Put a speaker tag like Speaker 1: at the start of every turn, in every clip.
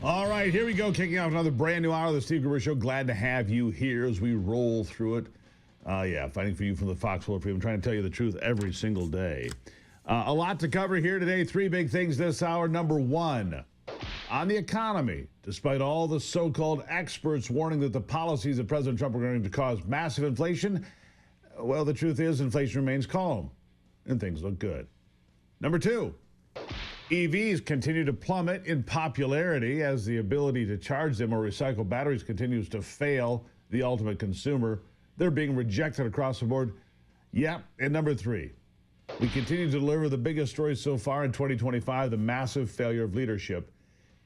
Speaker 1: All right, here we go, kicking off another brand new hour of the Steve Gruber Show. Glad to have you here as we roll through it. Fighting for you from the Foxhole Freedom, trying to tell you the truth every single day. A lot to cover here today. Three big things this hour. Number one, on the economy, despite all the so-called experts warning that the policies of President Trump are going to cause massive inflation, well, the truth is inflation remains calm and things look good. Number two, EVs continue to plummet in popularity as the ability to charge them or recycle batteries continues to fail the ultimate consumer. They're being rejected across the board. Yeah, and number three, we continue to deliver the biggest story so far in 2025, the massive failure of leadership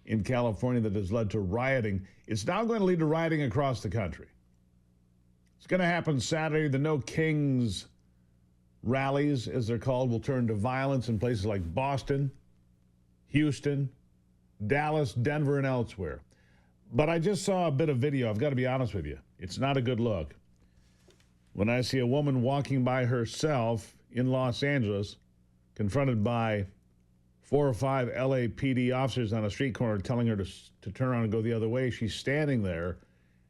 Speaker 1: in California that has led to rioting. It's now going to lead to rioting across the country. It's going to happen Saturday. The No Kings rallies, as they're called, will turn to violence in places like Boston, Houston, Dallas, Denver, and elsewhere. But I just saw a bit of video. I've got to be honest with you. It's not a good look. When I see a woman walking by herself in Los Angeles, confronted by 4 or 5 LAPD officers on a street corner telling her to turn around and go the other way, she's standing there,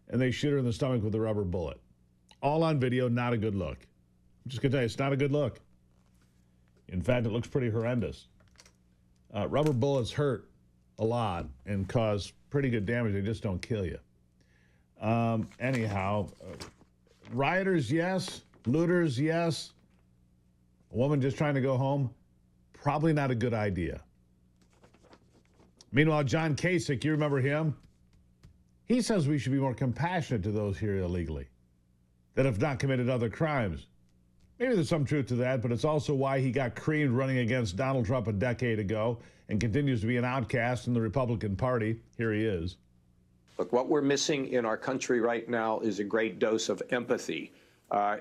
Speaker 1: and they shoot her in the stomach with a rubber bullet. All on video, not a good look. I'm just going to tell you, it's not a good look. In fact, it looks pretty horrendous. Rubber bullets hurt a lot and cause pretty good damage. They just don't kill you. Rioters, yes. Looters, yes. A woman just trying to go home, probably not a good idea. Meanwhile, John Kasich, you remember him? He says we should be more compassionate to those here illegally that have not committed other crimes. Maybe there's some truth to that, but it's also why he got creamed running against Donald Trump a decade ago and continues to be an outcast in the Republican Party. Here he is.
Speaker 2: Look, what we're missing in our country right now is a great dose of empathy.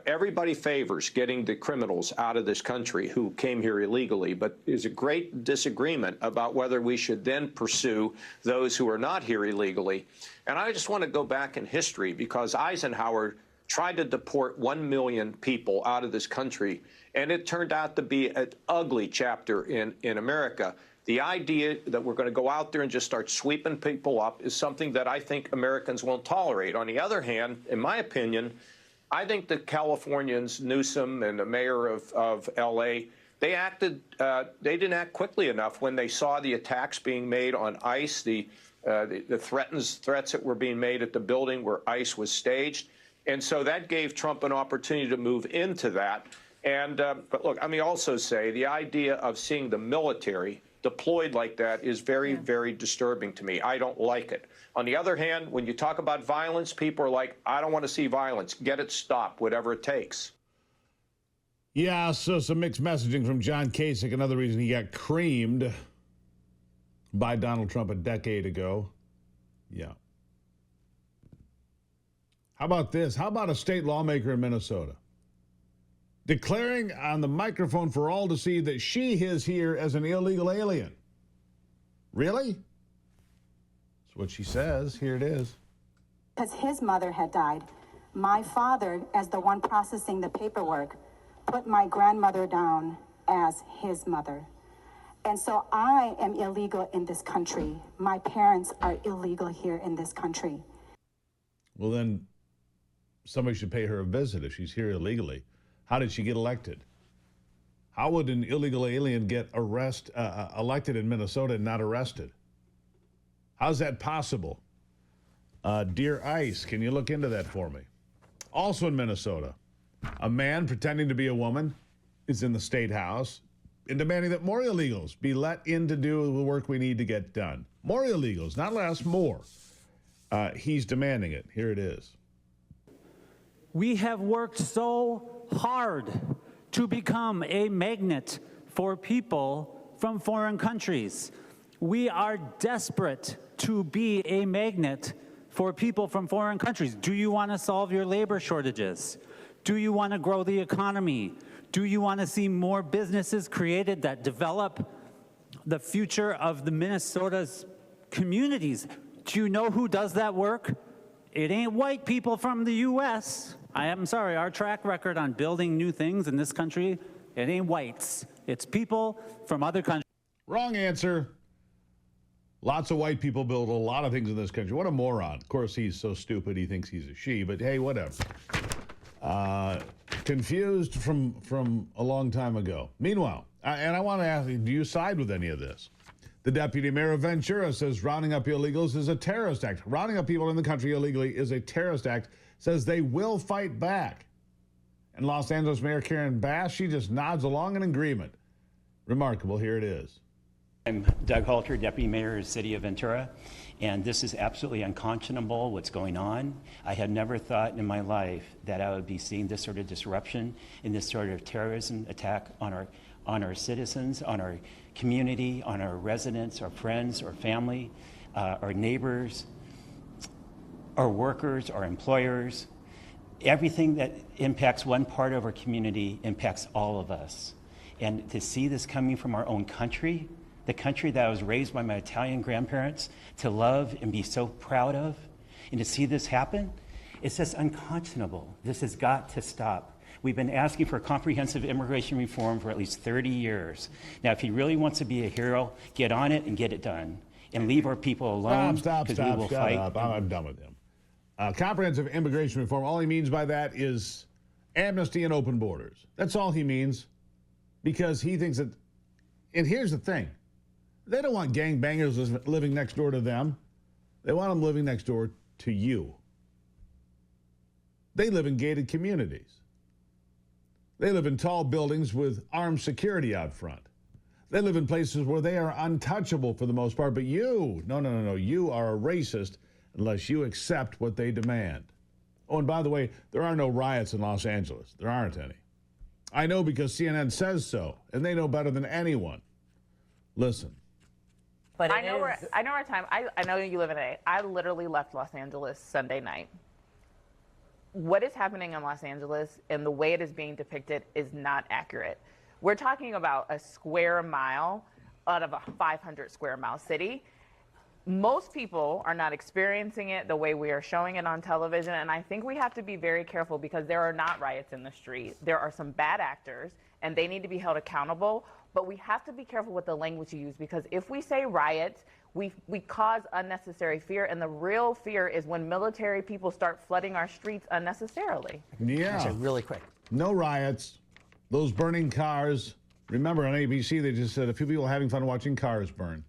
Speaker 2: Everybody favors getting the criminals out of this country who came here illegally, but there's a great disagreement about whether we should then pursue those who are not here illegally. And I just want to go back in history because Eisenhower tried to deport 1 million people out of this country, and it turned out to be an ugly chapter in America. The idea that we're going to go out there and just start sweeping people up is something that I think Americans won't tolerate. On the other hand, in my opinion, I think the Californians, Newsom and the mayor of L.A., they didn't act quickly enough when they saw the attacks being made on ICE, the threats that were being made at the building where ICE was staged. And so that gave Trump an opportunity to move into that. And but look, let me also say the idea of seeing the military deployed like that is very, very disturbing to me. I don't like it. On the other hand, when you talk about violence, people are like, I don't want to see violence. Get it stopped, whatever it takes.
Speaker 1: Yeah, so some mixed messaging from John Kasich, another reason he got creamed by Donald Trump a decade ago. Yeah. How about this? How about a state lawmaker in Minnesota declaring on the microphone for all to see that she is here as an illegal alien? Really? That's what she says. Here it is.
Speaker 3: Because his mother had died. My father, as the one processing the paperwork, put my grandmother down as his mother. And so I am illegal in this country. My parents are illegal here in this country.
Speaker 1: Well, then somebody should pay her a visit if she's here illegally. How did she get elected? How would an illegal alien get elected in Minnesota and not arrested? How's that possible? Dear ICE, can you look into that for me? Also in Minnesota, a man pretending to be a woman is in the state house and demanding that more illegals be let in to do the work we need to get done. More illegals, not less, more. He's demanding it. Here it is.
Speaker 4: We have worked so hard to become a magnet for people from foreign countries. We are desperate to be a magnet for people from foreign countries. Do you want to solve your labor shortages? Do you want to grow the economy? Do you want to see more businesses created that develop the future of the Minnesota's communities? Do you know who does that work? It ain't white people from the U.S. I am sorry, our track record on building new things in this country, it ain't whites. It's people from other countries.
Speaker 1: Wrong answer. Lots of white people build a lot of things in this country. What a moron. Of course, he's so stupid he thinks he's a she, but hey, whatever. Confused from a long time ago. Meanwhile, and I want to ask you, do you side with any of this? The deputy mayor of Ventura says rounding up illegals is a terrorist act. Rounding up people in the country illegally is a terrorist act, says they will fight back. And Los Angeles Mayor Karen Bass, she just nods along in agreement. Remarkable, here it is.
Speaker 5: I'm Doug Halter, Deputy Mayor of the City of Ventura, and this is absolutely unconscionable what's going on. I had never thought in my life that I would be seeing this sort of disruption and this sort of terrorism attack on our citizens, on our community, on our residents, our friends, our family, our neighbors, our workers, our employers. Everything that impacts one part of our community impacts all of us. And to see this coming from our own country, the country that I was raised by my Italian grandparents to love and be so proud of, and to see this happen, it's just unconscionable. This has got to stop. We've been asking for comprehensive immigration reform for at least 30 years. Now, if he really wants to be a hero, get on it and get it done. And leave our people alone,
Speaker 1: Stop,
Speaker 5: we will
Speaker 1: shut
Speaker 5: fight.
Speaker 1: up. I'm done with him. Comprehensive immigration reform, all he means by that is amnesty and open borders. That's all he means, because he thinks that, and here's the thing, they don't want gangbangers living next door to them. They want them living next door to you. They live in gated communities. They live in tall buildings with armed security out front. They live in places where they are untouchable for the most part, but you, no, you are a racist unless you accept what they demand. Oh, and by the way, there are no riots in Los Angeles. There aren't any. I know because CNN says so, and they know better than anyone. Listen.
Speaker 6: But I know our time. I know you live in LA. I literally left Los Angeles Sunday night. What is happening in Los Angeles and the way it is being depicted is not accurate. We're talking about a square mile out of a 500 square mile city. Most people are not experiencing it the way we are showing it on television, and I think we have to be very careful because there are not riots in the street. There are some bad actors, and they need to be held accountable, but we have to be careful with the language you use, because if we say riots, we cause unnecessary fear, and the real fear is when military people start flooding our streets unnecessarily.
Speaker 1: Yeah.
Speaker 7: Actually, really quick.
Speaker 1: No riots. Those burning cars. Remember on ABC, they just said a few people having fun watching cars burn.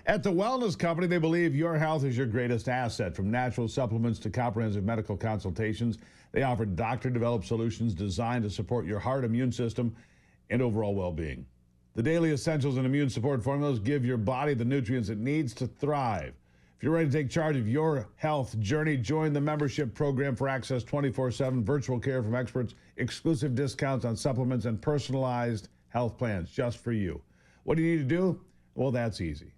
Speaker 1: At the Wellness Company, they believe your health is your greatest asset. From natural supplements to comprehensive medical consultations, they offer doctor-developed solutions designed to support your heart, immune system, and overall well-being. The daily essentials and immune support formulas give your body the nutrients it needs to thrive. If you're ready to take charge of your health journey, join the membership program for access 24/7, virtual care from experts, exclusive discounts on supplements, and personalized health plans just for you. What do you need to do? Well, that's easy.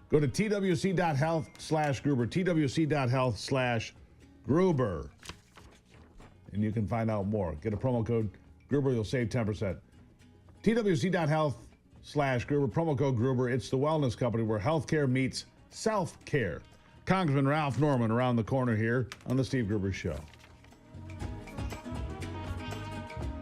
Speaker 1: Go to twc.health/Gruber, twc.health/Gruber, and you can find out more. Get a promo code Gruber, you'll save 10%. twc.health/Gruber, promo code Gruber. It's the Wellness Company where healthcare meets self-care. Congressman Ralph Norman around the corner here on the Steve Gruber Show.